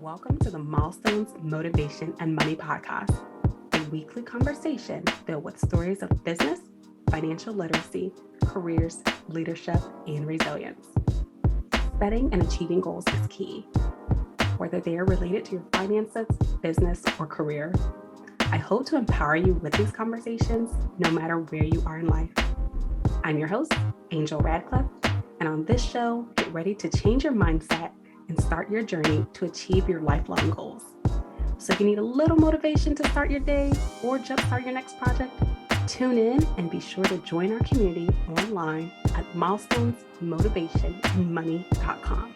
Welcome to the Milestones, Motivation, and Money podcast, a weekly conversation filled with stories of business, financial literacy, careers, leadership, and resilience. Setting and achieving goals is key, whether they are related to your finances, business, or career. I hope to empower you with these conversations, no matter where you are in life. I'm your host, Angel Radcliffe, and on this show, get ready to change your mindset and start your journey to achieve your lifelong goals. So if you need a little motivation to start your day or jumpstart your next project, tune in and be sure to join our community online at milestonsmotivationandmoney.com.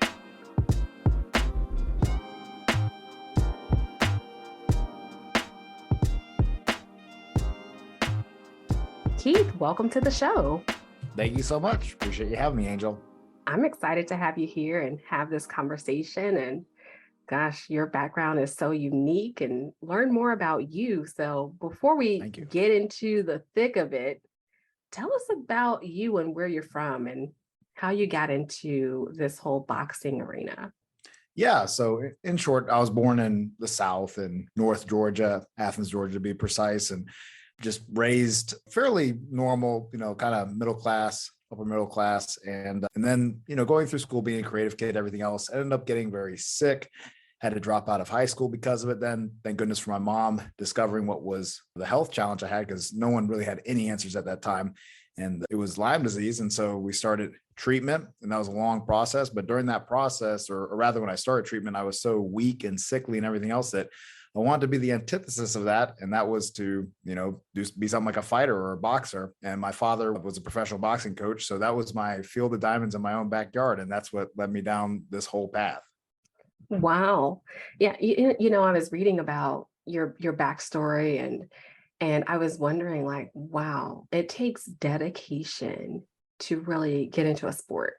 Keith, welcome to the show. Thank you so much. Appreciate you having me, Angel. I'm excited to have you here and have this conversation. And gosh, your background is so unique and learn more about you. So before we get into the thick of it, tell us about you and where you're from and how you got into this whole boxing arena. Yeah. So in short, I was born in the South in North Georgia, Athens, Georgia, to be precise, and just raised fairly normal, kind of middle class, upper middle class. And then, going through school, being a creative kid, everything else, I ended up getting very sick, had to drop out of high school because of it. Then thank goodness for my mom discovering what was the health challenge I had, because no one really had any answers at that time. And it was Lyme disease. And so we started treatment, and that was a long process. But during that process, or rather when I started treatment, I was so weak and sickly and everything else that I wanted to be the antithesis of that. And that was to, be something like a fighter or a boxer. And my father was a professional boxing coach. So that was my field of diamonds in my own backyard. And that's what led me down this whole path. Wow. Yeah. I was reading about your backstory and I was wondering, like, wow, it takes dedication to really get into a sport.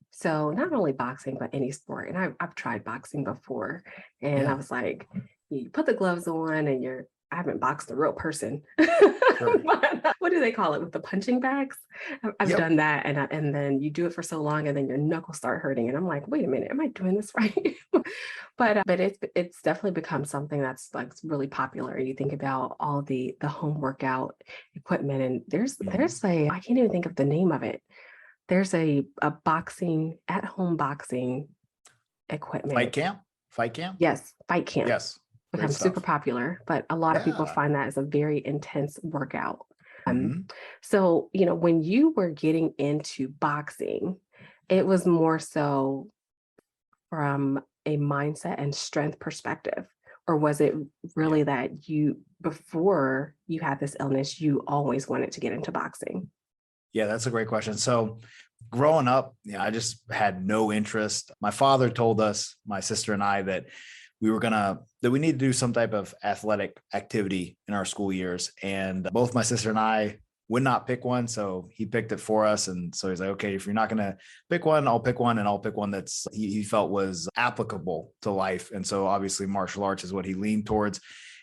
So not only boxing, but any sport. And I've tried boxing before, and I was like, you put the gloves on and I haven't boxed a real person. Sure. What do they call it with the punching bags? I've done that. And then you do it for so long and then your knuckles start hurting. And I'm like, wait a minute, am I doing this right? But it's definitely become something that's like really popular. You think about all the home workout equipment, and there's I can't even think of the name of it. There's a boxing, at-home boxing equipment. Fight camp? Yes, fight camp. Yes. Become super popular, but a lot of people find that as a very intense workout. So, when you were getting into boxing, it was more so from a mindset and strength perspective, or was it really that before you had this illness, you always wanted to get into boxing? Yeah, that's a great question. So growing up, I just had no interest. My father told us, my sister and I, that we need to do some type of athletic activity in our school years. And both my sister and I would not pick one. So he picked it for us. And so he's like, okay, if you're not going to pick one, I'll pick one, and I'll pick one that's he felt was applicable to life. And so obviously martial arts is what he leaned towards.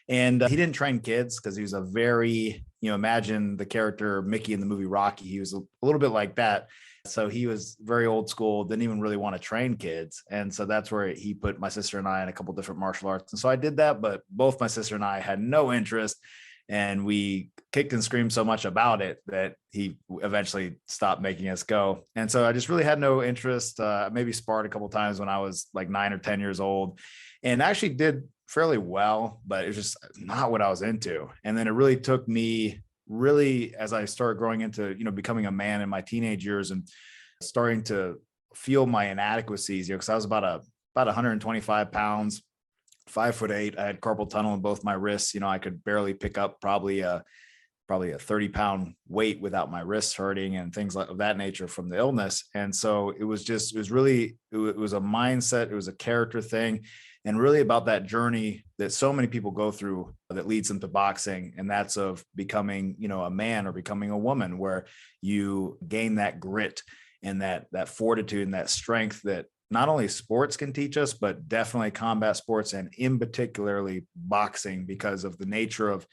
And he didn't train kids because he was a very, imagine the character Mickey in the movie Rocky. He was a little bit like that. So he was very old school, didn't even really want to train kids. And so that's where he put my sister and I in a couple of different martial arts. And so I did that, but both my sister and I had no interest, and we kicked and screamed so much about it that he eventually stopped making us go. And so I just really had no interest. Maybe sparred a couple of times when I was like 9 or 10 years old, and actually did fairly well, but it was just not what I was into. And then it really took me as I started growing into, becoming a man in my teenage years and starting to feel my inadequacies, because I was about 125 pounds, 5'8". I had carpal tunnel in both my wrists. I could barely pick up probably a 30-pound weight without my wrists hurting and things of that nature from the illness. And so it was a mindset. It was a character thing, and really about that journey that so many people go through that leads them to boxing. And that's of becoming, a man or becoming a woman, where you gain that grit and that fortitude and that strength that not only sports can teach us, but definitely combat sports, and in particularly boxing, because of the nature of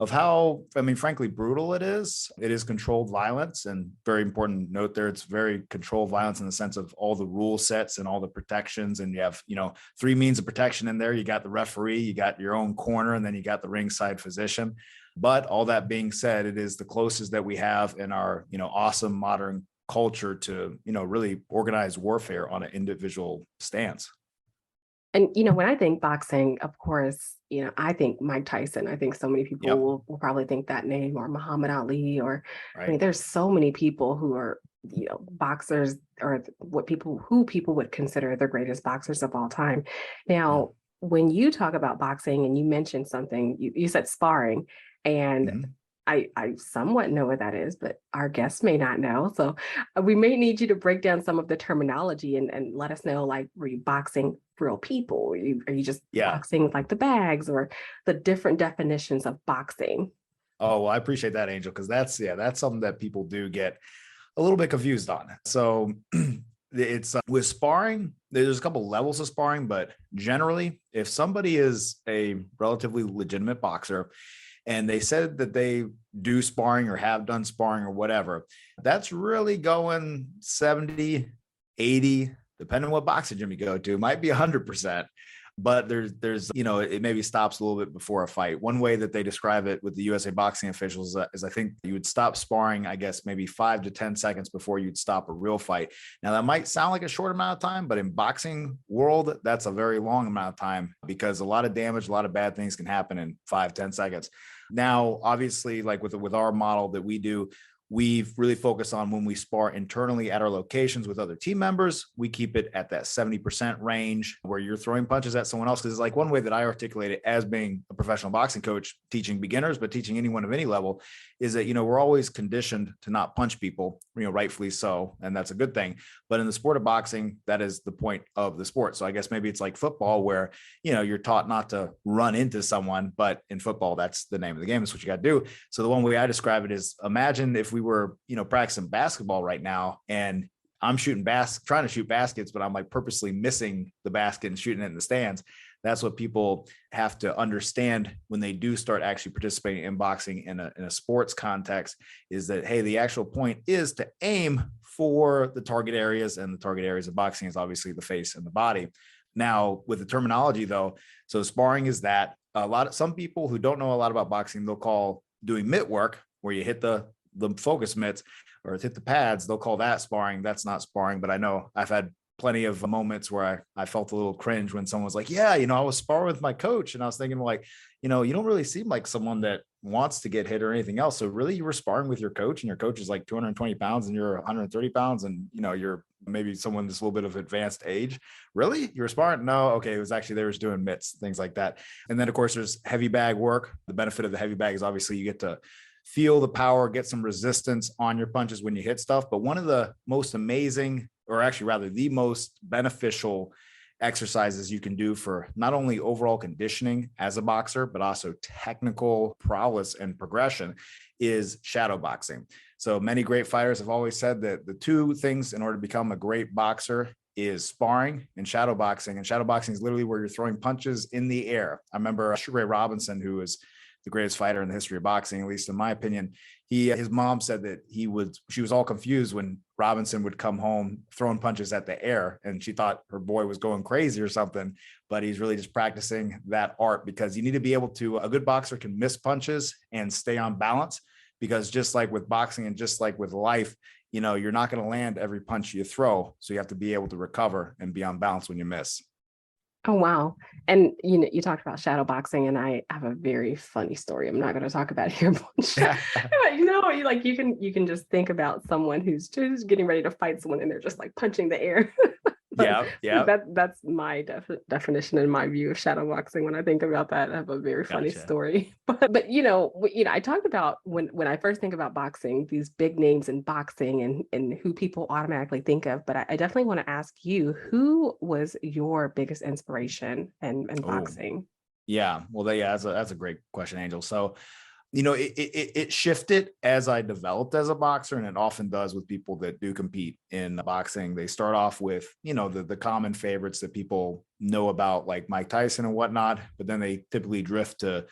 of how, I mean, frankly, brutal it is. It is controlled violence, and very important note there. It's very controlled violence in the sense of all the rule sets and all the protections. And you have, three means of protection in there. You got the referee, you got your own corner, and then you got the ringside physician. But all that being said, it is the closest that we have in our, awesome modern culture to, really organized warfare on an individual stance. And, when I think boxing, of course, I think Mike Tyson. I think so many people Yep. will probably think that name, or Muhammad Ali, or I mean, Right. there's so many people who are, boxers, or who people would consider the greatest boxers of all time. Yeah. Now, when you talk about boxing and you mentioned something, you said sparring, and Mhm. I somewhat know what that is, but our guests may not know. So we may need you to break down some of the terminology and let us know, like, were you boxing real people? Are you just Yeah. boxing with like the bags, or the different definitions of boxing? Oh, well, I appreciate that, Angel, because that's something that people do get a little bit confused on. So it's with sparring, there's a couple levels of sparring, but generally, if somebody is a relatively legitimate boxer and they said that they do sparring or have done sparring or whatever, that's really going 70, 80, depending on what boxing gym you go to, might be 100%. But there's it maybe stops a little bit before a fight. One way that they describe it with the USA boxing officials is I think you would stop sparring, I guess, maybe 5 to 10 seconds before you'd stop a real fight. Now that might sound like a short amount of time, but in boxing world, that's a very long amount of time, because a lot of damage, a lot of bad things can happen in 5-10 seconds. Now, obviously, like with our model that we do, we've really focused on when we spar internally at our locations with other team members, we keep it at that 70% range where you're throwing punches at someone else. Because it's like one way that I articulate it as being a professional boxing coach, teaching beginners, but teaching anyone of any level, is that, we're always conditioned to not punch people, rightfully so. And that's a good thing. But in the sport of boxing, that is the point of the sport. So I guess maybe it's like football where, you're taught not to run into someone, but in football, that's the name of the game. That's what you got to do. So the one way I describe it is, imagine if we were, practicing basketball right now, and I'm trying to shoot baskets, but I'm like purposely missing the basket and shooting it in the stands. That's what people have to understand when they do start actually participating in boxing in a sports context, is that, hey, the actual point is to aim for the target areas, and the target areas of boxing is obviously the face and the body. Now, with the terminology though, so sparring is that some people who don't know a lot about boxing, they'll call doing mitt work, where you hit the focus mitts or hit the pads, they'll call that sparring. That's not sparring. But I know I've had plenty of moments where I felt a little cringe when someone was like, yeah, I was sparring with my coach. And I was thinking, like, you don't really seem like someone that wants to get hit or anything else. So really you were sparring with your coach, and your coach is like 220 pounds and you're 130 pounds, and you're maybe someone that's a little bit of advanced age. Really? You were sparring? No. Okay. It was actually, they were doing mitts, things like that. And then of course there's heavy bag work. The benefit of the heavy bag is obviously you get to feel the power, get some resistance on your punches when you hit stuff. But one of the most amazing, or actually rather the most beneficial exercises you can do for not only overall conditioning as a boxer, but also technical prowess and progression, is shadowboxing. So many great fighters have always said that the two things in order to become a great boxer is sparring and shadowboxing. And shadowboxing is literally where you're throwing punches in the air. I remember Sugar Ray Robinson, who is the greatest fighter in the history of boxing, at least in my opinion. His mom said that she was all confused when Robinson would come home throwing punches at the air, and she thought her boy was going crazy or something, but he's really just practicing that art, because you need to be able to, a good boxer can miss punches and stay on balance, because just like with boxing and just like with life, you're not going to land every punch you throw. So you have to be able to recover and be on balance when you miss. Oh, wow. And you talked about shadow boxing, and I have a very funny story. I'm not going to talk about it here, but you can just think about someone who's just getting ready to fight someone, and they're just like punching the air. Yeah. That's my definition and my view of shadow boxing. When I think about that, I have a very funny Gotcha. story. But I talked about when I first think about boxing, these big names in boxing and who people automatically think of. But I definitely want to ask you, who was your biggest inspiration in Oh, boxing? yeah. Well, that's a great question, Angel. So, it shifted as I developed as a boxer, and it often does with people that do compete in boxing. They start off with, the common favorites that people know about, like Mike Tyson and whatnot, but then they typically drift to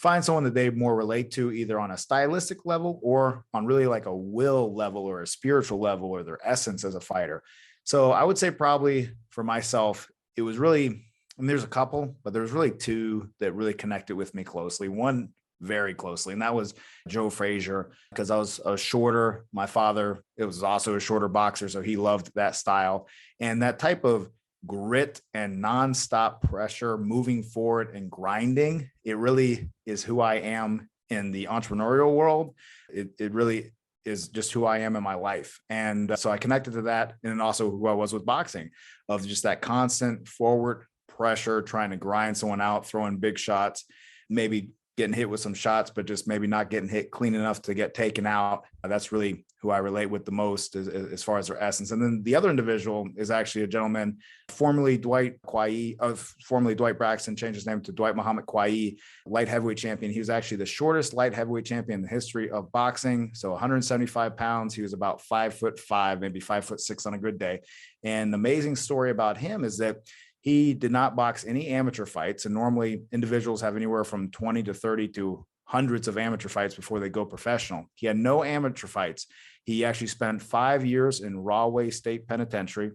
find someone that they more relate to, either on a stylistic level or on really like a will level or a spiritual level or their essence as a fighter. So I would say probably for myself, it was really, I mean, there's a couple, but there's really two that really connected with me closely. One very closely, and that was Joe Frazier, because I was shorter. My father, it was also a shorter boxer, so he loved that style. And that type of grit and nonstop pressure, moving forward and grinding, it really is who I am in the entrepreneurial world. It really is just who I am in my life. And so I connected to that, and also who I was with boxing, of just that constant forward pressure, trying to grind someone out, throwing big shots, maybe getting hit with some shots, but just maybe not getting hit clean enough to get taken out. That's really who I relate with the most as far as their essence. And then the other individual is actually a gentleman, formerly Dwight Braxton, changed his name to Dwight Muhammad Quayi, light heavyweight champion. He was actually the shortest light heavyweight champion in the history of boxing. So 175 pounds. He was about 5'5", maybe 5'6" on a good day. And the amazing story about him is that he did not box any amateur fights. And normally individuals have anywhere from 20 to 30 to hundreds of amateur fights before they go professional. He had no amateur fights. He actually spent 5 years in Rahway State Penitentiary,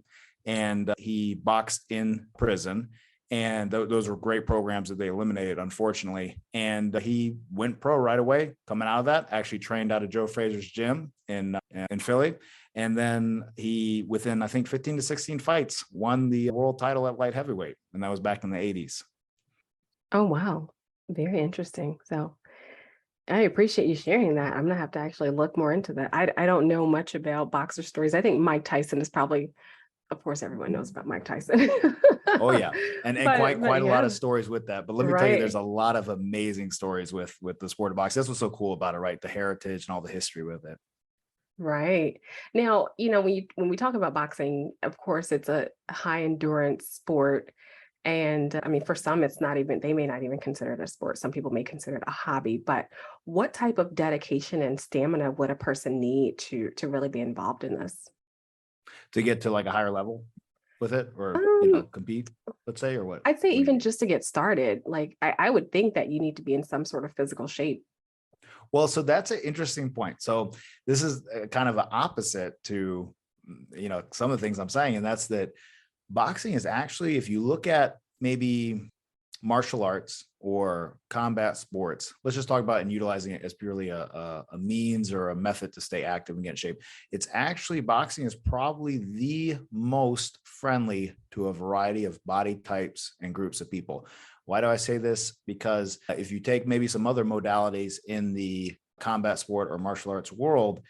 and he boxed in prison. And those were great programs that they eliminated, unfortunately. And he went pro right away. Coming out of that, actually trained out of Joe Frazier's gym in Philly. And then he, within, I think, 15 to 16 fights, won the world title at light heavyweight. And that was back in the 80s. Oh, wow. Very interesting. So I appreciate you sharing that. I'm going to have to actually look more into that. I don't know much about boxer stories. I think Mike Tyson is probably, of course, everyone knows about Mike Tyson. Oh, yeah. And quite a yeah. lot of stories with that. But let me tell you, there's a lot of amazing stories with the sport of boxing. That's what's so cool about it, right? The heritage and all the history with it. Right. Now, when we talk about boxing, of course, it's a high endurance sport. And I mean, for some, they may not even consider it a sport. Some people may consider it a hobby, but what type of dedication and stamina would a person need to really be involved in this? To get to like a higher level with it, or, compete, let's say, or what? I'd say What do you even mean? just to get started, like I would think that you need to be in some sort of physical shape. Well, so that's an interesting point. So this is kind of the opposite to, some of the things I'm saying. And that's that boxing is actually, if you look at maybe martial arts or combat sports, let's just talk about and utilizing it as purely a means or a method to stay active and get in shape. It's actually, boxing is probably the most friendly to a variety of body types and groups of people. Why do I say this? Because if you take maybe some other modalities in the combat sport or martial arts world,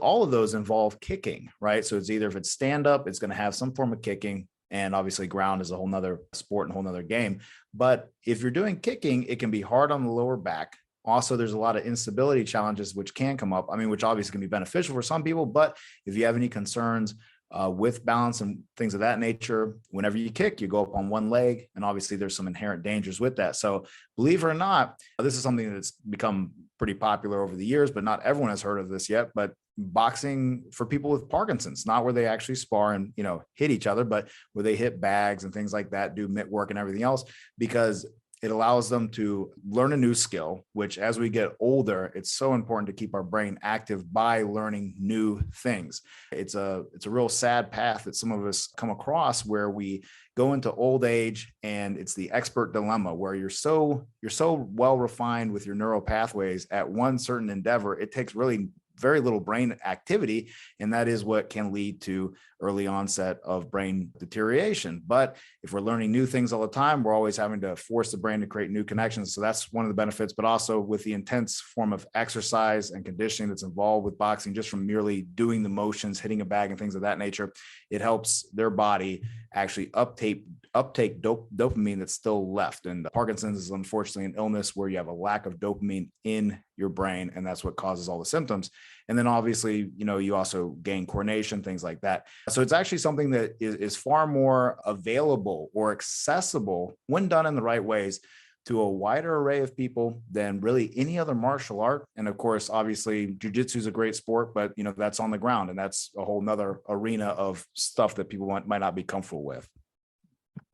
all of those involve kicking, right? So it's either, if it's stand up, it's going to have some form of kicking. And obviously ground is a whole nother sport and a whole nother game. But if you're doing kicking, it can be hard on the lower back. Also, there's a lot of instability challenges which can come up. I mean, which obviously can be beneficial for some people, but if you have any concerns with balance and things of that nature, whenever you kick, you go up on one leg, and obviously there's some inherent dangers with that. So believe it or not, this is something that's become pretty popular over the years, but not everyone has heard of this yet. But boxing for people with Parkinson's, not where they actually spar and hit each other, but where they hit bags and things like that, do mitt work and everything else, because it allows them to learn a new skill, which as we get older, it's so important to keep our brain active by learning new things. It's a real sad path that some of us come across, where we go into old age, and it's the expert dilemma, where you're so well refined with your neural pathways at one certain endeavor, it takes really very little brain activity. And that is what can lead to early onset of brain deterioration. But if we're learning new things all the time, we're always having to force the brain to create new connections. So that's one of the benefits, but also with the intense form of exercise and conditioning that's involved with boxing, just from merely doing the motions, hitting a bag and things of that nature, it helps their body actually uptake dopamine that's still left. And Parkinson's is unfortunately an illness where you have a lack of dopamine in your brain, and that's what causes all the symptoms. And then obviously, you also gain coordination, things like that. So it's actually something that is far more available or accessible when done in the right ways to a wider array of people than really any other martial art. And of course, obviously, jiu-jitsu is a great sport, but that's on the ground, and that's a whole nother arena of stuff that people might not be comfortable with.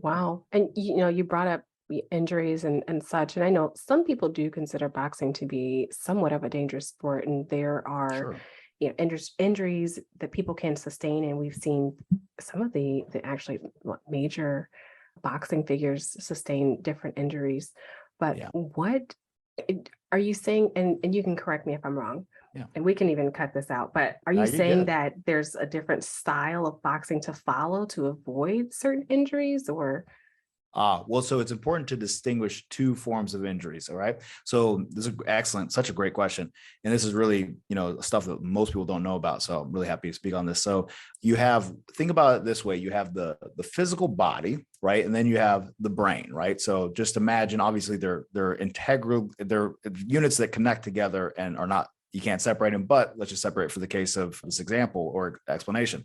Wow. And you brought up injuries and such. And I know some people do consider boxing to be somewhat of a dangerous sport, and there are, Sure. injuries that people can sustain. And we've seen some of the actually major boxing figures sustain different injuries. But Yeah. what are you saying? And you can correct me if I'm wrong. Yeah. And we can even cut this out. But are Now you you're saying good. that there's a different style of boxing to follow to avoid certain injuries, or? Well, so it's important to distinguish two forms of injuries. All right. So this is excellent, such a great question. And this is really, stuff that most people don't know about. So I'm really happy to speak on this. So think about it this way. You have the physical body, right? And then you have the brain, right? So just imagine, obviously they're integral, they're units that connect together and are not, you can't separate them, but let's just separate for the case of this example or explanation.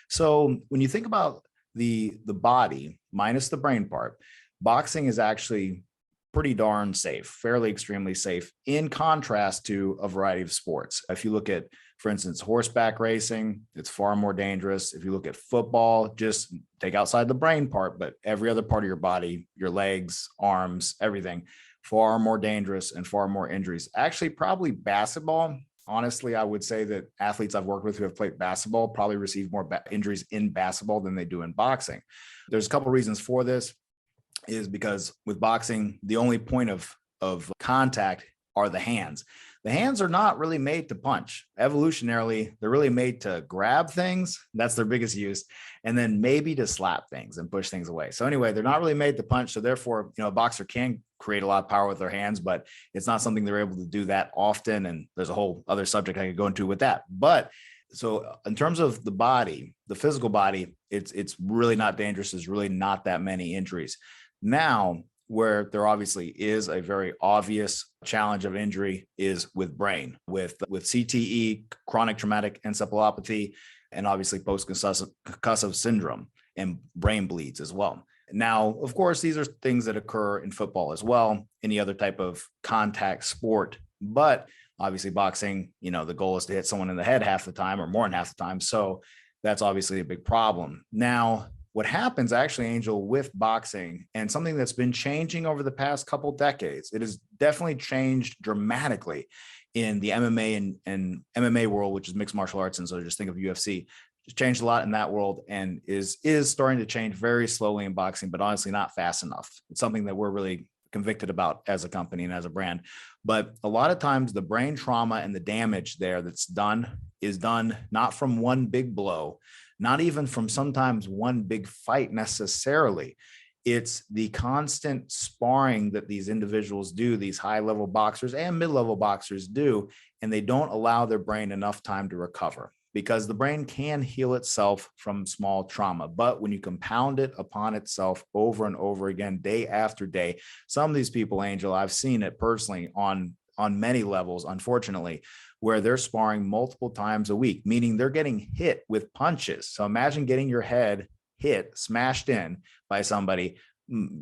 So when you think about the body minus the brain part, boxing is actually pretty darn safe, fairly extremely safe, in contrast to a variety of sports. If you look at, for instance, horseback racing, it's far more dangerous. If you look at football, just take outside the brain part, but every other part of your body, your legs, arms, everything, far more dangerous and far more injuries. Actually, probably basketball. Honestly, I would say that athletes I've worked with who have played basketball probably receive more injuries in basketball than they do in boxing. There's a couple of reasons for this, is because with boxing, the only point of contact are the hands. The hands are not really made to punch. Evolutionarily, they're really made to grab things. That's their biggest use. And then maybe to slap things and push things away. So anyway, they're not really made to punch. So therefore, a boxer can create a lot of power with their hands, but it's not something they're able to do that often. And there's a whole other subject I could go into with that. But so in terms of the body, the physical body, it's really not dangerous. There's really not that many injuries. Now, where there obviously is a very obvious challenge of injury is with brain, with CTE, chronic traumatic encephalopathy, and obviously post-concussive syndrome and brain bleeds as well. Now, of course, these are things that occur in football as well, any other type of contact sport, but obviously boxing, the goal is to hit someone in the head half the time or more than half the time. So that's obviously a big problem. Now, what happens actually, Angel, with boxing, and something that's been changing over the past couple decades, it has definitely changed dramatically in the MMA and MMA world, which is mixed martial arts. And so just think of UFC, it's changed a lot in that world and is starting to change very slowly in boxing, but honestly not fast enough. It's something that we're really convicted about as a company and as a brand. But a lot of times the brain trauma and the damage there that's done is done not from one big blow, not even from sometimes one big fight necessarily. It's the constant sparring that these individuals do, these high-level boxers and mid-level boxers do, and they don't allow their brain enough time to recover, because the brain can heal itself from small trauma. But when you compound it upon itself over and over again, day after day, some of these people, Angel, I've seen it personally on many levels, unfortunately, where they're sparring multiple times a week, meaning they're getting hit with punches. So imagine getting your head hit, smashed in by somebody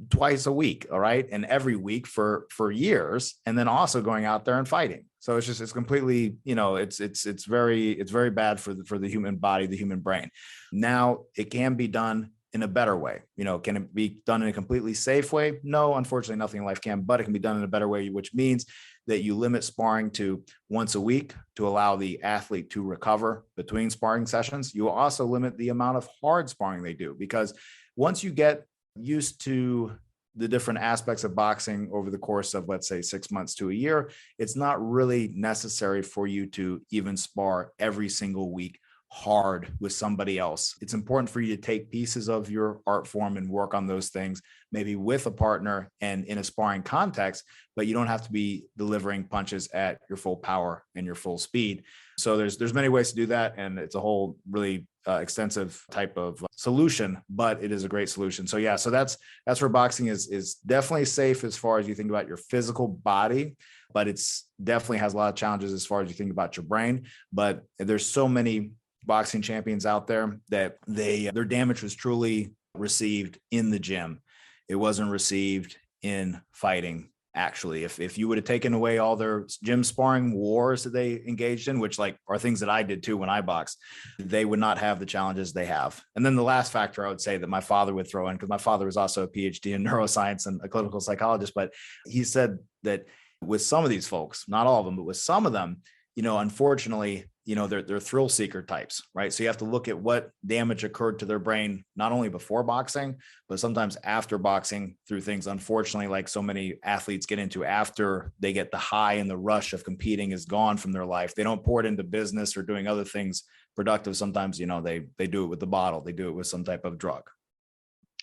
twice a week. All right. And every week for years, and then also going out there and fighting. So it's completely, it's very bad for the human body, the human brain. Now it can be done in a better way. Can it be done in a completely safe way? No, unfortunately, nothing in life can, but it can be done in a better way, which means that you limit sparring to once a week to allow the athlete to recover between sparring sessions. You will also limit the amount of hard sparring they do, because once you get used to the different aspects of boxing over the course of, let's say, 6 months to a year, it's not really necessary for you to even spar every single week hard with somebody else. It's important for you to take pieces of your art form and work on those things, maybe with a partner and in a sparring context, but you don't have to be delivering punches at your full power and your full speed. So there's many ways to do that. And it's a whole really extensive type of solution, but it is a great solution. So yeah, so that's where boxing is definitely safe as far as you think about your physical body, but it's definitely has a lot of challenges as far as you think about your brain. But there's so many boxing champions out there that their damage was truly received in the gym. It wasn't received in fighting Actually, if you would have taken away all their gym sparring wars that they engaged in, which like are things that I did too when I boxed, they would not have the challenges they have. And then the last factor I would say that my father would throw in, because my father was also a PhD in neuroscience and a clinical psychologist, but he said that with some of these folks, not all of them, but with some of them, unfortunately, they're thrill seeker types, right? So you have to look at what damage occurred to their brain, not only before boxing, but sometimes after boxing through things, unfortunately, like so many athletes get into after they get the high and the rush of competing is gone from their life. They don't pour it into business or doing other things productive. Sometimes, they do it with the bottle. They do it with some type of drug.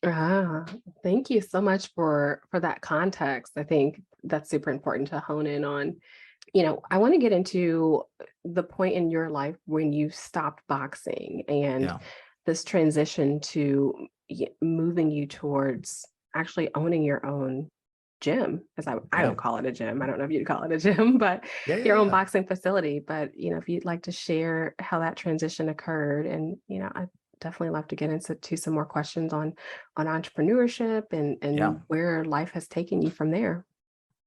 Ah, thank you so much for that context. I think that's super important to hone in on. I want to get into the point in your life when you stopped boxing and Yeah. this transition to moving you towards actually owning your own gym, as I Yeah. don't call it a gym. I don't know if you'd call it a gym, but Yeah. your own Yeah. boxing facility. But, if you'd like to share how that transition occurred, and, I definitely love to get into some more questions on entrepreneurship and Yeah. where life has taken you from there.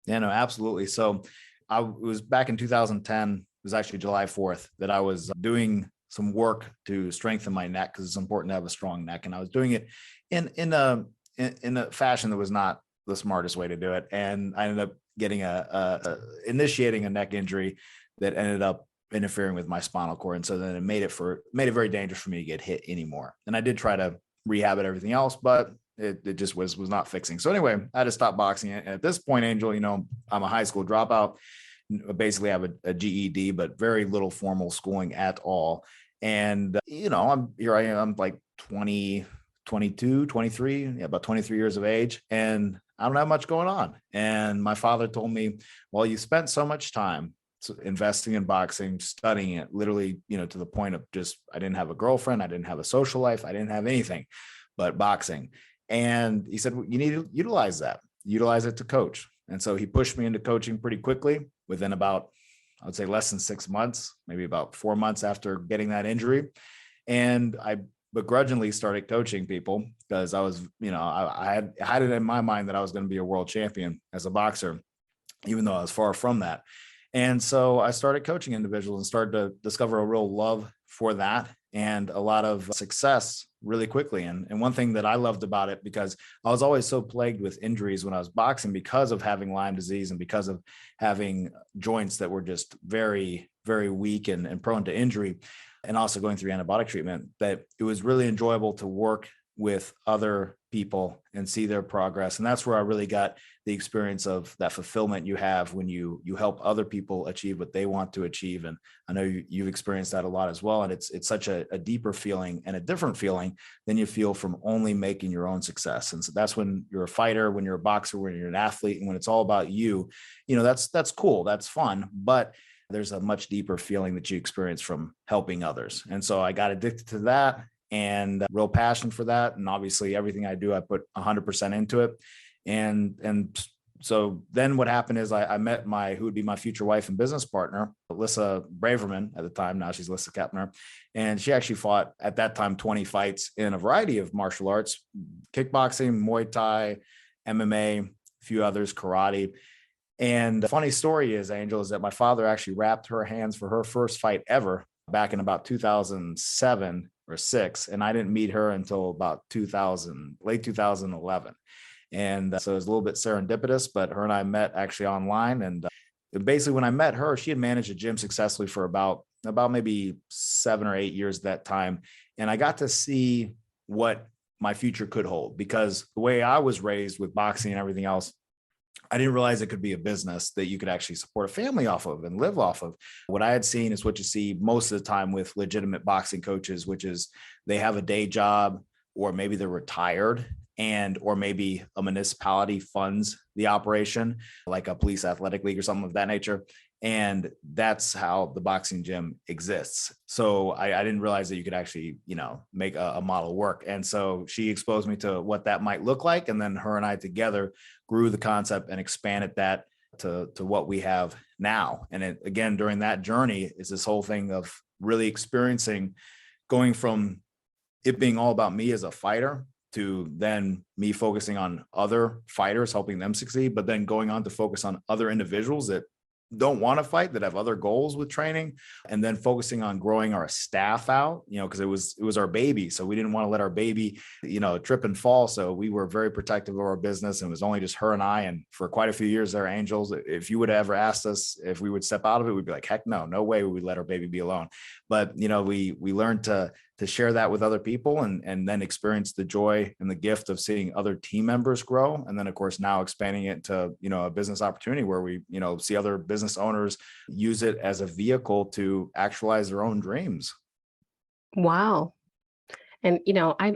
Yeah, no, absolutely. So it was back in 2010, it was actually July 4th that I was doing some work to strengthen my neck, because it's important to have a strong neck. And I was doing it in a fashion that was not the smartest way to do it. And I ended up getting initiating a neck injury that ended up interfering with my spinal cord. And so then it made it very dangerous for me to get hit anymore. And I did try to rehab it, everything else, but it just was not fixing. So anyway, I had to stop boxing. And at this point, Angel, I'm a high school dropout, basically have a GED, but very little formal schooling at all. And, I am like 20, 22, 23, about 23 years of age. And I don't have much going on. And my father told me, well, you spent so much time investing in boxing, studying it, literally, to the point of just, I didn't have a girlfriend. I didn't have a social life. I didn't have anything but boxing. And he said, well, you need to utilize it to coach. And so he pushed me into coaching pretty quickly within about, I would say less than 6 months, maybe about 4 months after getting that injury. And I begrudgingly started coaching people because I was, I had it in my mind that I was going to be a world champion as a boxer, even though I was far from that. And so I started coaching individuals and started to discover a real love for that and a lot of success really quickly. And one thing that I loved about it, because I was always so plagued with injuries when I was boxing because of having Lyme disease and because of having joints that were just very, very weak and prone to injury, and also going through antibiotic treatment, that it was really enjoyable to work with other people and see their progress. And that's where I really got the experience of that fulfillment you have when you help other people achieve what they want to achieve. And I know you've experienced that a lot as well. And it's such a deeper feeling and a different feeling than you feel from only making your own success. And so that's when you're a fighter, when you're a boxer, when you're an athlete, and when it's all about you, that's cool. That's fun. But there's a much deeper feeling that you experience from helping others. And so I got addicted to that and real passion for that. And obviously everything I do, I put 100% into it. And so then what happened is I met who would be my future wife and business partner, Alyssa Braverman at the time. Now she's Alyssa Keppner. And she actually fought at that time 20 fights in a variety of martial arts, kickboxing, Muay Thai, MMA, a few others, karate. And the funny story is, Angel, is that my father actually wrapped her hands for her first fight ever back in about 2007 or 6. And I didn't meet her until about late 2011. And so it was a little bit serendipitous, but her and I met actually online. And basically when I met her, she had managed a gym successfully for about maybe 7 or 8 years at that time. And I got to see what my future could hold, because the way I was raised with boxing and everything else, I didn't realize it could be a business that you could actually support a family off of and live off of. What I had seen is what you see most of the time with legitimate boxing coaches, which is they have a day job, or maybe they're retired, or maybe a municipality funds the operation, like a police athletic league or something of that nature. And that's how the boxing gym exists. So I didn't realize that you could actually, make a model work. And so she exposed me to what that might look like. And then her and I together grew the concept and expanded that to what we have now. And again, during that journey is this whole thing of really experiencing going from it being all about me as a fighter to then me focusing on other fighters, helping them succeed, but then going on to focus on other individuals that don't want to fight, that have other goals with training, and then focusing on growing our staff out, because it was our baby. So we didn't want to let our baby, trip and fall. So we were very protective of our business, and it was only just her and I. And for quite a few years there, Angels, if you would have ever asked us if we would step out of it, we'd be like, heck no way we would let our baby be alone. But, we learned to share that with other people, and then experience the joy and the gift of seeing other team members grow. And then of course, now expanding it to, a business opportunity where we, see other business owners use it as a vehicle to actualize their own dreams. Wow. And,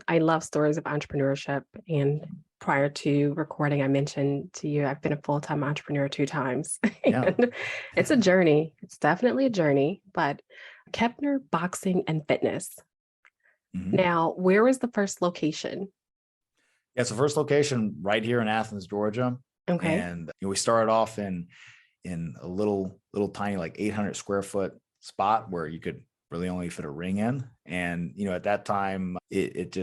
I love stories of entrepreneurship. And prior to recording, I mentioned to you, I've been a full-time entrepreneur 2 times. Yeah. And it's a journey. It's definitely a journey, but Keppner Boxing and Fitness. Mm-hmm. Now, where was the first location? Yeah, it's the first location right here in Athens, Georgia. Okay. And we started off in a little tiny, like 800 square foot spot where you could really only fit a ring in. And, at that time, it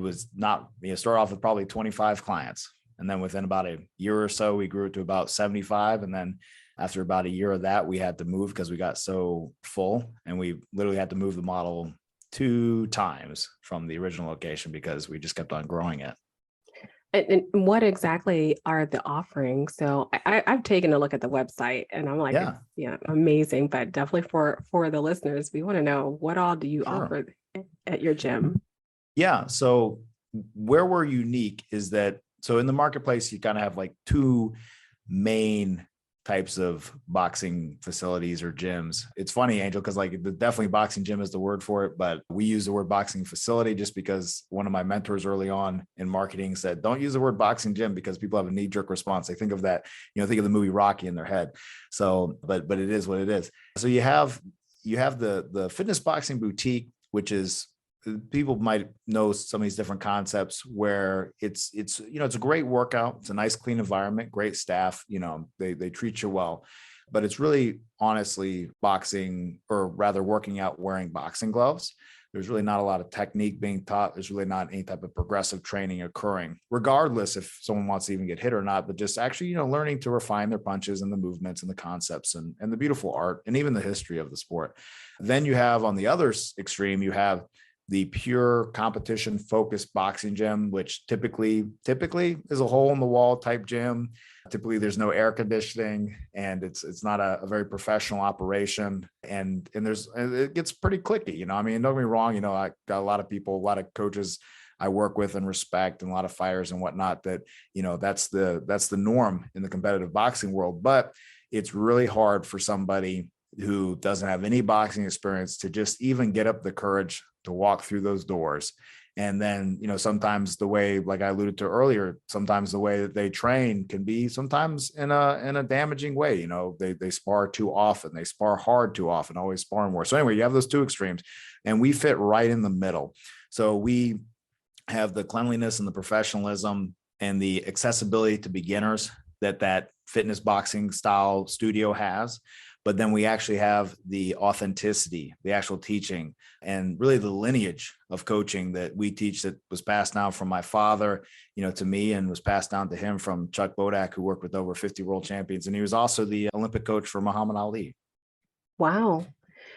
was not, started off with probably 25 clients. And then within about a year or so, we grew it to about 75. And then after about a year of that, we had to move because we got so full, and we literally had to move the model 2 times from the original location because we just kept on growing it. And what exactly are the offerings? So I've taken a look at the website, and I'm like, Yeah. Amazing. But definitely for the listeners, we want to know, what all do you offer at your gym? Yeah. So where we're unique is that, so in the marketplace, you kind of have like 2 main types of boxing facilities or gyms. It's funny, Angel, because like definitely boxing gym is the word for it, but we use the word boxing facility just because one of my mentors early on in marketing said, don't use the word boxing gym because people have a knee-jerk response. They think of that, think of the movie Rocky in their head. So, but it is what it is. So you have the fitness boxing boutique, which is, people might know some of these different concepts where it's a great workout. It's a nice, clean environment, great staff, they treat you well, but it's really honestly boxing, or rather working out wearing boxing gloves. There's really not a lot of technique being taught. There's really not any type of progressive training occurring, regardless if someone wants to even get hit or not, but just actually, learning to refine their punches and the movements and the concepts and the beautiful art and even the history of the sport. Then you have, on the other extreme, you have the pure competition focused boxing gym, which typically is a hole in the wall type gym. Typically there's no air conditioning, and it's not a very professional operation. And it gets pretty cliquey, don't get me wrong. I got a lot of people, a lot of coaches I work with and respect, and a lot of fighters and whatnot that, that's the norm in the competitive boxing world. But it's really hard for somebody who doesn't have any boxing experience to just even get up the courage to walk through those doors. And then, sometimes the way, like I alluded to earlier, sometimes the way that they train can be sometimes in a damaging way. They spar too often, they spar hard too often, always sparring more. So anyway, you have those 2 extremes, and we fit right in the middle. So we have the cleanliness and the professionalism and the accessibility to beginners that fitness boxing style studio has. But then we actually have the authenticity, the actual teaching, and really the lineage of coaching that we teach, that was passed down from my father, to me, and was passed down to him from Chuck Bodak, who worked with over 50 world champions. And he was also the Olympic coach for Muhammad Ali. Wow.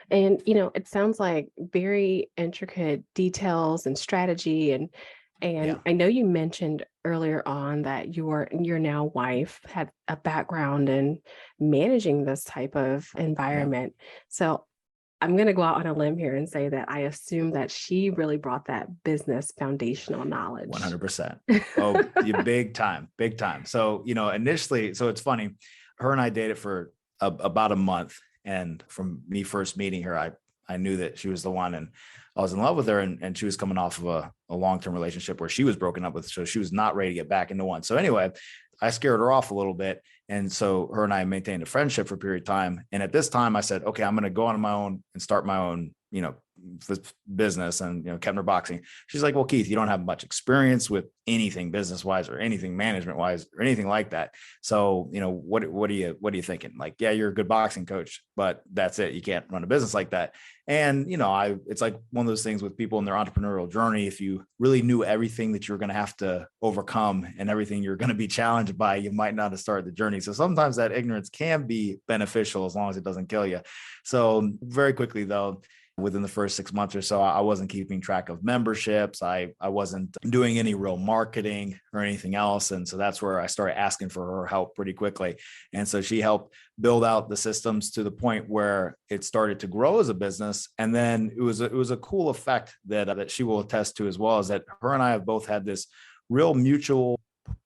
And, it sounds like very intricate details and strategy. And Yeah. I know you mentioned earlier on that your now wife had a background in managing this type of environment. So I'm going to go out on a limb here and say that I assume that she really brought that business foundational knowledge. 100%. Oh, big time. So, initially, so it's funny, her and I dated for about a month. And from me first meeting her, I knew that she was the one, and I was in love with her, and she was coming off of a long-term relationship where she was broken up with. So she was not ready to get back into one. So anyway, I scared her off a little bit. And so her and I maintained a friendship for a period of time. And at this time I said, okay, I'm going to go on my own and start my own this business and, Keppner boxing. She's like, well, Keith, you don't have much experience with anything business wise or anything management wise or anything like that. So, what are you thinking? Like, yeah, you're a good boxing coach, but that's it. You can't run a business like that. And, it's like one of those things with people in their entrepreneurial journey. If you really knew everything that you're going to have to overcome and everything you're going to be challenged by, you might not have started the journey. So sometimes that ignorance can be beneficial as long as it doesn't kill you. So very quickly though, within the first 6 months or so, I wasn't keeping track of memberships. I wasn't doing any real marketing or anything else. And so that's where I started asking for her help pretty quickly. And so she helped build out the systems to the point where it started to grow as a business. And then it was a cool effect that she will attest to as well, is that her and I have both had this real mutual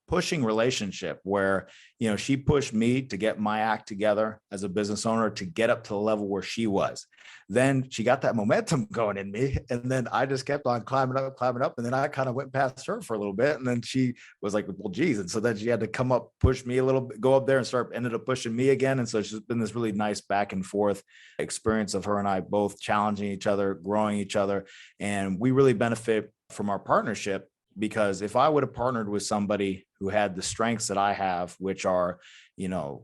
pushing relationship where, she pushed me to get my act together as a business owner to get up to the level where she was. Then she got that momentum going in me. And then I just kept on climbing up. And then I kind of went past her for a little bit. And then she was like, well, geez. And so then she had to come up, push me a little bit, go up there and ended up pushing me again. And so it's just been this really nice back and forth experience of her and I both challenging each other, growing each other. And we really benefit from our partnership. Because if I would have partnered with somebody who had the strengths that I have, which are,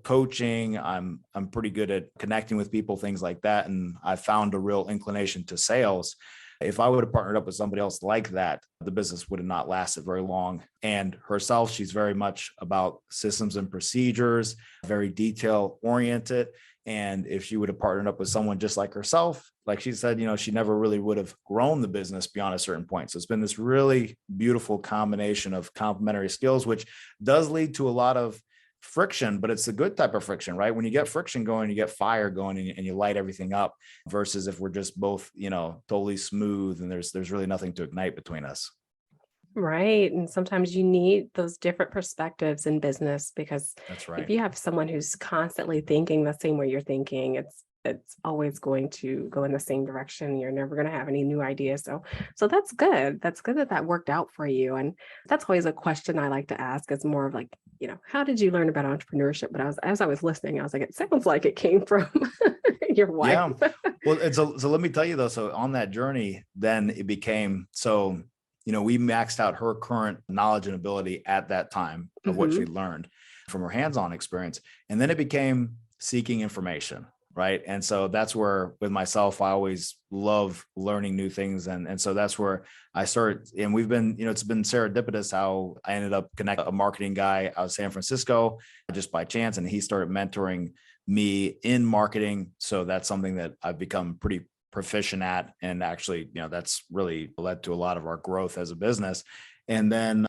coaching, I'm pretty good at connecting with people, things like that. And I found a real inclination to sales. If I would have partnered up with somebody else like that, the business would have not lasted very long. And herself, she's very much about systems and procedures, very detail oriented. And if she would have partnered up with someone just like herself, like she said, she never really would have grown the business beyond a certain point. So it's been this really beautiful combination of complementary skills, which does lead to a lot of friction, but it's a good type of friction, right? When you get friction going, you get fire going and you light everything up, versus if we're just both, totally smooth and there's really nothing to ignite between us. Right. And sometimes you need those different perspectives in business, because That's right. if you have someone who's constantly thinking the same way you're thinking, it's always going to go in the same direction. You're never going to have any new ideas. So that's good. That's good that worked out for you. And that's always a question I like to ask. It's more of like, how did you learn about entrepreneurship? But as I was listening, I was like, it sounds like it came from your wife. Yeah. Well, so let me tell you though, so on that journey, then it became so, we maxed out her current knowledge and ability at that time of what she learned from her hands-on experience. And then it became seeking information. Right. And so that's where with myself, I always love learning new things. And so that's where I started. And we've been, it's been serendipitous how I ended up connecting a marketing guy out of San Francisco just by chance. And he started mentoring me in marketing. So that's something that I've become pretty proficient at. And actually, that's really led to a lot of our growth as a business. And then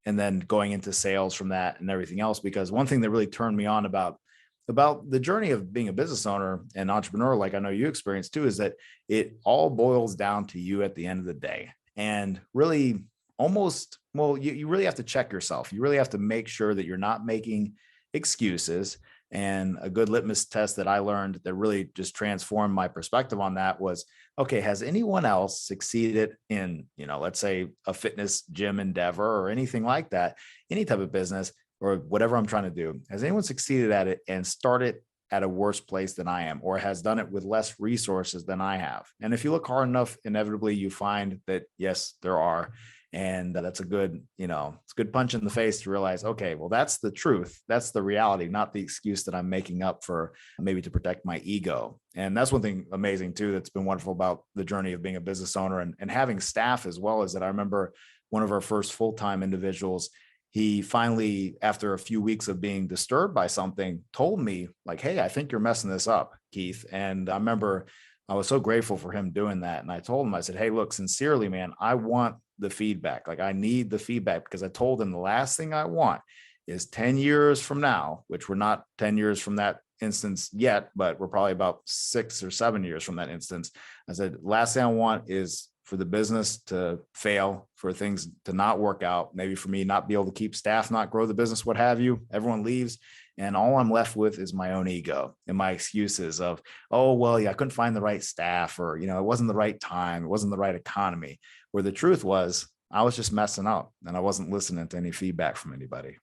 going into sales from that and everything else, because one thing that really turned me on about the journey of being a business owner and entrepreneur, like I know you experienced too, is that it all boils down to you at the end of the day. And really you really have to check yourself. You really have to make sure that you're not making excuses. And a good litmus test that I learned that really just transformed my perspective on that was, okay, has anyone else succeeded in, let's say a fitness gym endeavor or anything like that, any type of business or whatever I'm trying to do? Has anyone succeeded at it and started at a worse place than I am, or has done it with less resources than I have? And if you look hard enough, inevitably you find that, yes, there are. And that's a good, it's a good punch in the face to realize, okay, well, that's the truth. That's the reality, not the excuse that I'm making up for maybe to protect my ego. And that's one thing amazing too, that's been wonderful about the journey of being a business owner and having staff as well, is that I remember one of our first full-time individuals, he finally, after a few weeks of being disturbed by something, told me like, hey, I think you're messing this up, Keith. And I remember I was so grateful for him doing that. And I told him, I said, hey, look, sincerely, man, I want the feedback. Like I need the feedback, because I told him the last thing I want is 10 years from now, which we're not 10 years from that instance yet, but we're probably about 6 or 7 years from that instance. I said, last thing I want is for the business to fail, for things to not work out, maybe for me not be able to keep staff, not grow the business, what have you. Everyone leaves. And all I'm left with is my own ego and my excuses of, oh, well, yeah, I couldn't find the right staff, or, it wasn't the right time. It wasn't the right economy. Where the truth was, I was just messing up and I wasn't listening to any feedback from anybody.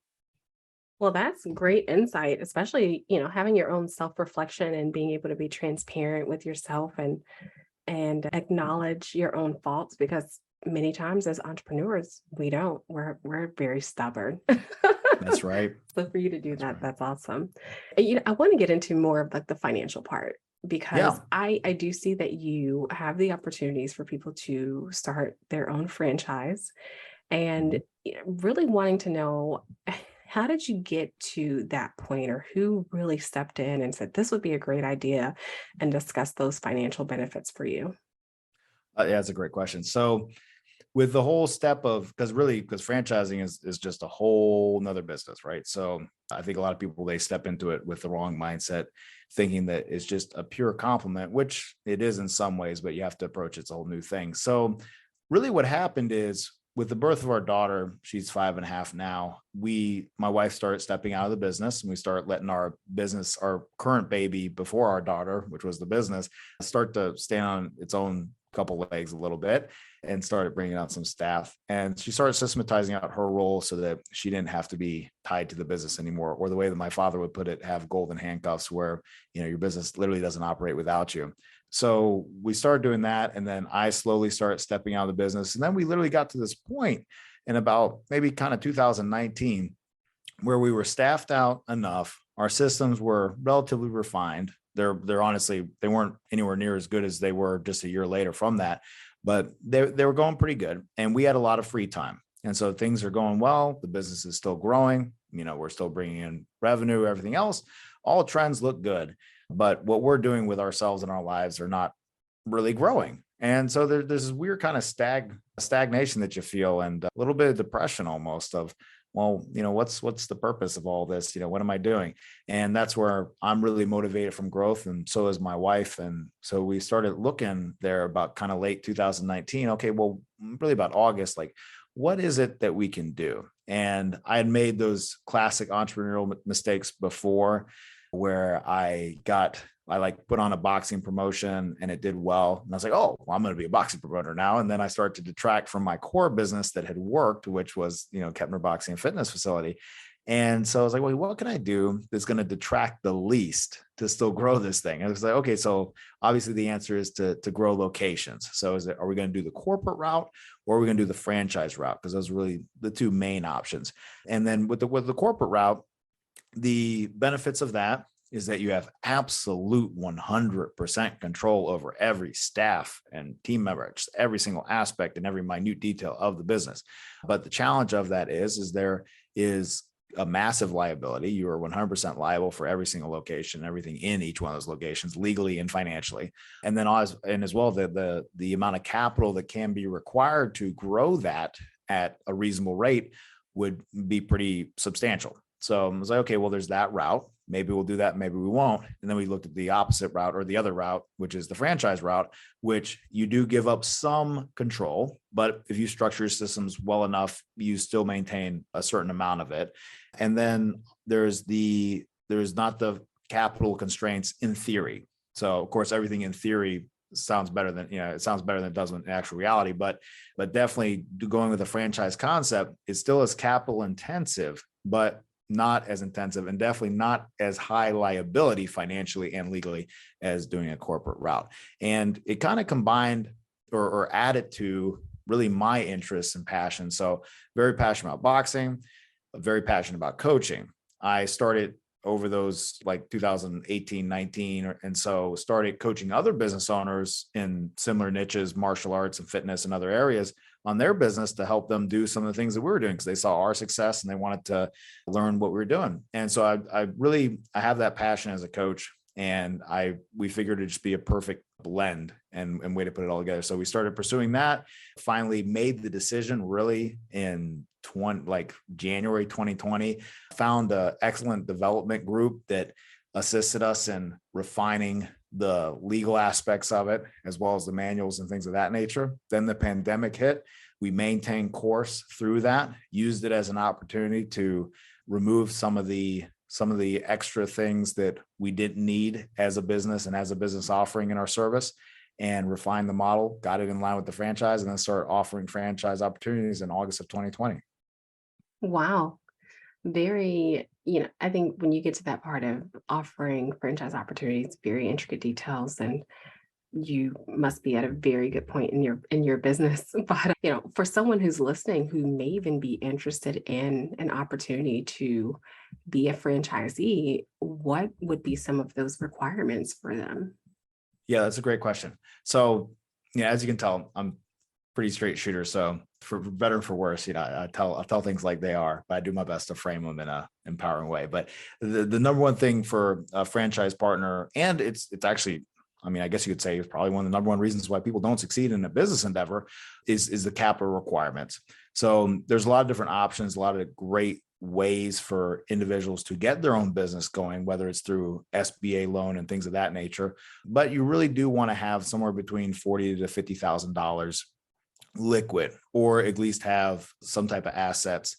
Well, that's great insight, especially, having your own self-reflection and being able to be transparent with yourself and acknowledge your own faults, because many times as entrepreneurs, we don't. We're very stubborn. That's right. So for you to do That's that, right. that's awesome. And, I want to get into more of like the financial part, because Yeah. I do see that you have the opportunities for people to start their own franchise, and Mhm. really wanting to know, how did you get to that point, or who really stepped in and said this would be a great idea, and discuss those financial benefits for you? Yeah, that's a great question. So with the whole step of, because franchising is just a whole nother business, right? So I think a lot of people, they step into it with the wrong mindset, thinking that it's just a pure compliment, which it is in some ways, but you have to approach it's a whole new thing. So really what happened is, with the birth of our daughter, she's 5.5 now, my wife started stepping out of the business, and we started letting our business, our current baby before our daughter, which was the business, start to stand on its own couple legs a little bit, and started bringing out some staff. And she started systematizing out her role so that she didn't have to be tied to the business anymore, or the way that my father would put it, have golden handcuffs where, your business literally doesn't operate without you. So we started doing that. And then I slowly started stepping out of the business. And then we literally got to this point in about maybe kind of 2019, where we were staffed out enough. Our systems were relatively refined. They're honestly, they weren't anywhere near as good as they were just a year later from that, but they were going pretty good. And we had a lot of free time. And so things are going well. The business is still growing. We're still bringing in revenue, everything else. All trends look good. But what we're doing with ourselves and our lives are not really growing. And so there's this weird kind of stagnation that you feel, and a little bit of depression almost of, well, what's the purpose of all this? What am I doing? And that's where I'm really motivated from growth. And so is my wife. And so we started looking there about kind of late 2019. Okay, well, really about August, like, what is it that we can do? And I had made those classic entrepreneurial mistakes before, where I like put on a boxing promotion and it did well. And I was like, oh, well, I'm going to be a boxing promoter now. And then I started to detract from my core business that had worked, which was, Keppner Boxing and Fitness Facility. And so I was like, well, what can I do that's going to detract the least to still grow this thing? And I was like, okay, so obviously the answer is to grow locations. So are we going to do the corporate route, or are we going to do the franchise route? Because those are really the two main options. And then with the corporate route, the benefits of that is that you have absolute 100% control over every staff and team member, just every single aspect and every minute detail of the business. But the challenge of that is there is a massive liability. You are 100% liable for every single location, everything in each one of those locations, legally and financially. And then as well, the amount of capital that can be required to grow that at a reasonable rate would be pretty substantial. So I was like, okay, well, there's that route. Maybe we'll do that. Maybe we won't. And then we looked at the opposite route, or the other route, which is the franchise route, which you do give up some control. But if you structure your systems well enough, you still maintain a certain amount of it. And then there's not the capital constraints in theory. So of course, everything in theory sounds better than, it sounds better than it does in actual reality, but definitely going with a franchise concept, it still is capital intensive, but not as intensive, and definitely not as high liability financially and legally as doing a corporate route. And it kind of combined or added to really my interests and passion. So very passionate about boxing, very passionate about coaching. I started over those like 2018, 19. And so started coaching other business owners in similar niches, martial arts and fitness and other areas, on their business to help them do some of the things that we were doing, because they saw our success and they wanted to learn what we were doing. And so I have that passion as a coach, and we figured it'd just be a perfect blend and way to put it all together. So we started pursuing that, finally made the decision really in January 2020, found an excellent development group that assisted us in refining the legal aspects of it, as well as the manuals and things of that nature. Then the pandemic hit. We maintained course through that, used it as an opportunity to remove some of the extra things that we didn't need as a business and as a business offering in our service, and refine the model, got it in line with the franchise, and then started offering franchise opportunities in August of 2020. Wow. Very, I think when you get to that part of offering franchise opportunities, very intricate details, and you must be at a very good point in your business. But for someone who's listening who may even be interested in an opportunity to be a franchisee, what would be some of those requirements for them? Yeah, that's a great question. So, as you can tell, I'm pretty straight shooter. So for better and for worse, I tell things like they are, but I do my best to frame them in a empowering way. But the number one thing for a franchise partner, and it's actually, I mean, I guess you could say it's probably one of the number one reasons why people don't succeed in a business endeavor is the capital requirements. So there's a lot of different options, a lot of great ways for individuals to get their own business going, whether it's through SBA loan and things of that nature. But you really do want to have somewhere between $40,000 to $50,000 liquid, or at least have some type of assets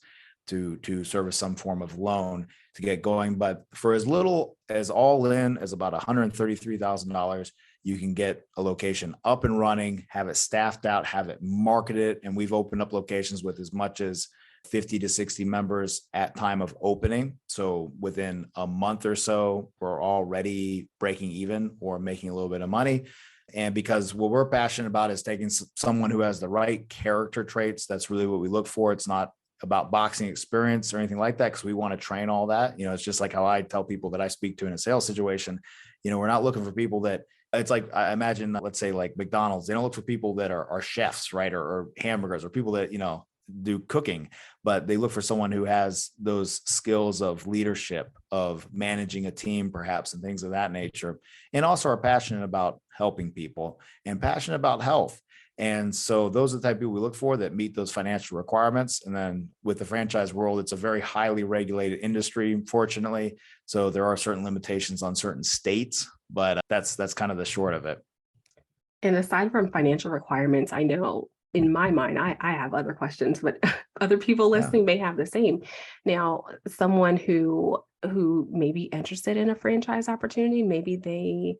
to service some form of loan to get going. But for as little as all in as about $133,000, you can get a location up and running, have it staffed out, have it marketed. And we've opened up locations with as much as 50 to 60 members at time of opening. So within a month or so, we're already breaking even or making a little bit of money. And because what we're passionate about is taking someone who has the right character traits. That's really what we look for. It's not about boxing experience or anything like that, because we want to train all that. It's just like how I tell people that I speak to in a sales situation. We're not looking for people that, it's like, I imagine, let's say like McDonald's, they don't look for people that are chefs, right? Or hamburgers, or people that, do cooking, but they look for someone who has those skills of leadership, of managing a team, perhaps, and things of that nature. And also are passionate about helping people and passionate about health. And so those are the type of people we look for that meet those financial requirements. And then with the franchise world, it's a very highly regulated industry, fortunately. So there are certain limitations on certain states, but that's kind of the short of it. And aside from financial requirements, I know in my mind, I have other questions, but other people listening may have the same. Now, someone who may be interested in a franchise opportunity, maybe they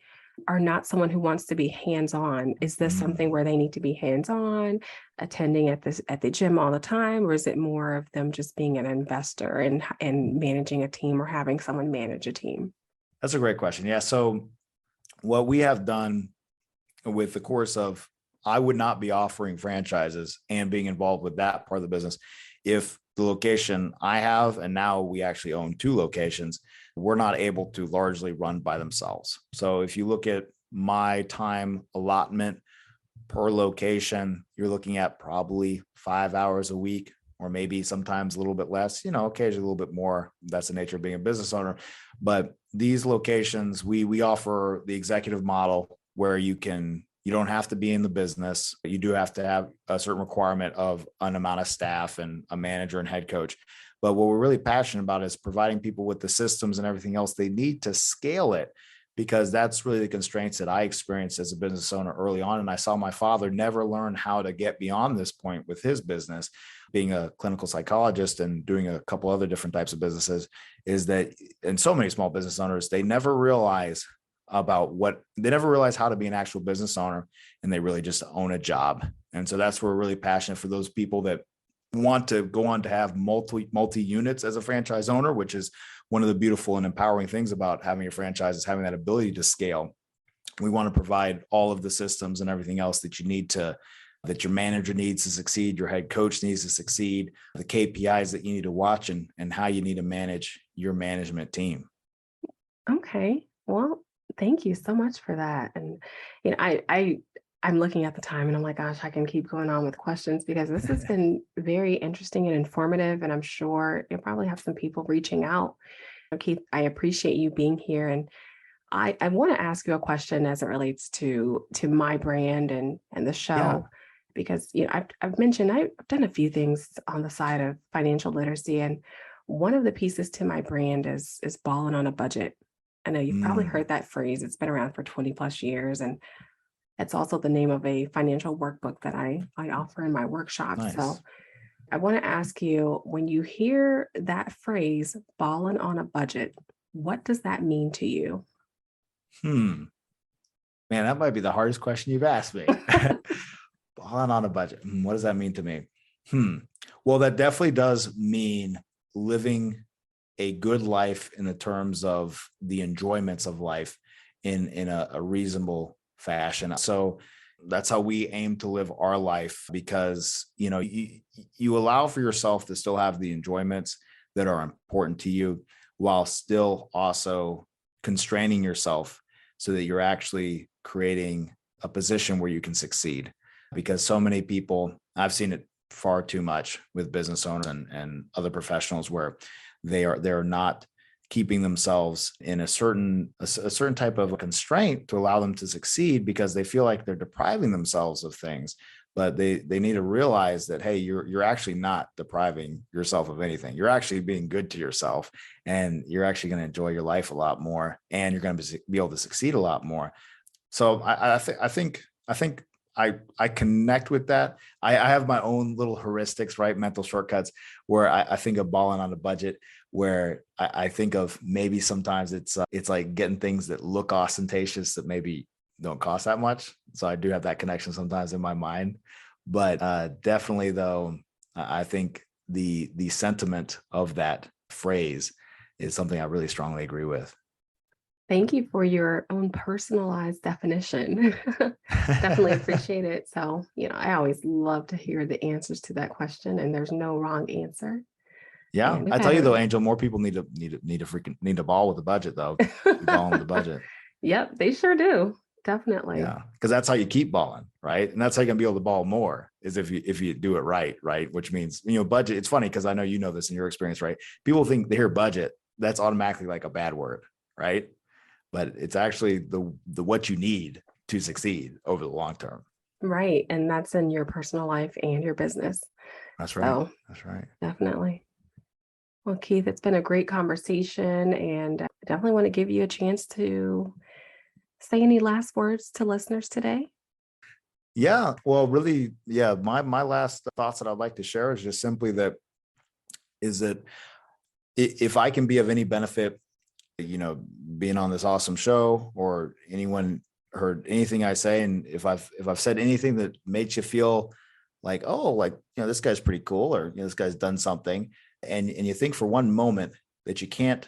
are not someone who wants to be hands-on. Is this something where they need to be hands-on, attending at the gym all the time, or is it more of them just being an investor and managing a team, or having someone manage a team? That's a great question. Yeah. So what we have done with the course of, I would not be offering franchises and being involved with that part of the business if the location I have, and now we actually own 2 locations, we're not able to largely run by themselves. So if you look at my time allotment per location, you're looking at probably 5 hours a week, or maybe sometimes a little bit less, occasionally a little bit more. That's the nature of being a business owner. But these locations, we offer the executive model where you don't have to be in the business, but you do have to have a certain requirement of an amount of staff and a manager and head coach. But what we're really passionate about is providing people with the systems and everything else they need to scale it, because that's really the constraints that I experienced as a business owner early on. And I saw my father never learn how to get beyond this point with his business, being a clinical psychologist and doing a couple other different types of businesses, is that, and so many small business owners, they never realize how to be an actual business owner, and they really just own a job. And so that's where we're really passionate for those people that want to go on to have multi units as a franchise owner, which is one of the beautiful and empowering things about having a franchise, is having that ability to scale. We want to provide all of the systems and everything else that you need that your manager needs to succeed, your head coach needs to succeed, the KPIs that you need to watch, and how you need to manage your management team. Okay. Well, thank you so much for that. And I'm looking at the time and I'm like, gosh, I can keep going on with questions, because this has been very interesting and informative. And I'm sure you'll probably have some people reaching out. Keith, I appreciate you being here. And I want to ask you a question as it relates to my brand and the show, because I've mentioned I've done a few things on the side of financial literacy, and one of the pieces to my brand is balling on a budget. I know you've probably heard that phrase. It's been around for 20 plus years. And it's also the name of a financial workbook that I offer in my workshops. Nice. So I want to ask you, when you hear that phrase, balling on a budget, what does that mean to you? Man, that might be the hardest question you've asked me. Balling on a budget. What does that mean to me? Well, that definitely does mean living a good life in the terms of the enjoyments of life in a reasonable fashion. So that's how we aim to live our life, because, you allow for yourself to still have the enjoyments that are important to you while still also constraining yourself so that you're actually creating a position where you can succeed. Because so many people, I've seen it far too much with business owners and other professionals, where they're not keeping themselves in a certain type of constraint to allow them to succeed, because they feel like they're depriving themselves of things. But they need to realize that, hey, you're actually not depriving yourself of anything. You're actually being good to yourself, and you're actually going to enjoy your life a lot more, and you're going to be able to succeed a lot more. So I think I connect with that. I have my own little heuristics, right? Mental shortcuts, where I think of balling on a budget, where I think of maybe sometimes it's like getting things that look ostentatious that maybe don't cost that much. So I do have that connection sometimes in my mind. But definitely, though, I think the sentiment of that phrase is something I really strongly agree with. Thank you for your own personalized definition. Definitely appreciate it. So, I always love to hear the answers to that question, and there's no wrong answer. Yeah, And we've I tell had you a- though, Angel, more people need to ball with the budget though. Ball with the budget. Yep, they sure do. Definitely. Yeah, because that's how you keep balling, right? And that's how you can be able to ball more, is if you do it right? Which means, budget. It's funny because I know you know this in your experience, right? People think they hear budget, that's automatically like a bad word, right? But it's actually the what you need to succeed over the long term. Right. And that's in your personal life and your business. That's right. So That's right. definitely. Well, Keith, it's been a great conversation, and I definitely want to give you a chance to say any last words to listeners today. Yeah. Well, really, yeah. My last thoughts that I'd like to share is just simply that if I can be of any benefit, being on this awesome show, or anyone heard anything I say, and if I've said anything that makes you feel like, oh, like, this guy's pretty cool, or this guy's done something, and you think for one moment that you can't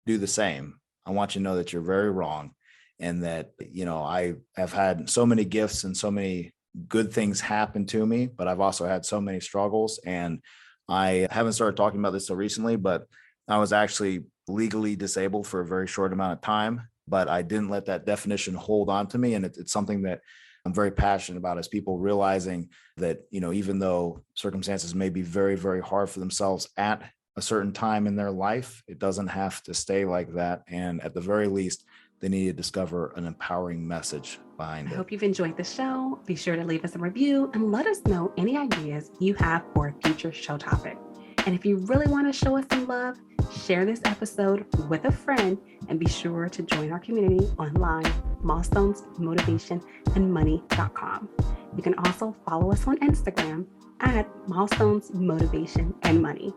do the same, I want you to know that you're very wrong. And that, I have had so many gifts and so many good things happen to me, but I've also had so many struggles. And I haven't started talking about this so recently, but I was actually legally disabled for a very short amount of time, but I didn't let that definition hold on to me. And it's something that I'm very passionate about, is people realizing that, even though circumstances may be very, very hard for themselves at a certain time in their life, it doesn't have to stay like that. And at the very least, they need to discover an empowering message behind I it. hope you've enjoyed the show. Be sure to leave us a review and let us know any ideas you have for a future show topic. And if you really want to show us some love, share this episode with a friend, and be sure to join our community online, milestonesmotivationandmoney.com. You can also follow us on Instagram at milestonesmotivationandmoney.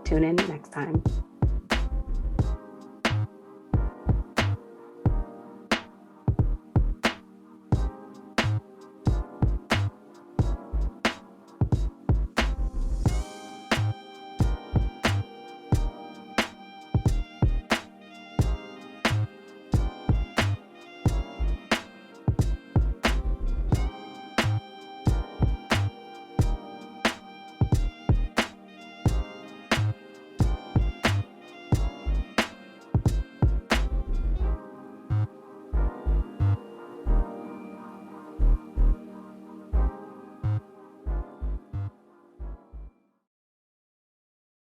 Tune in next time.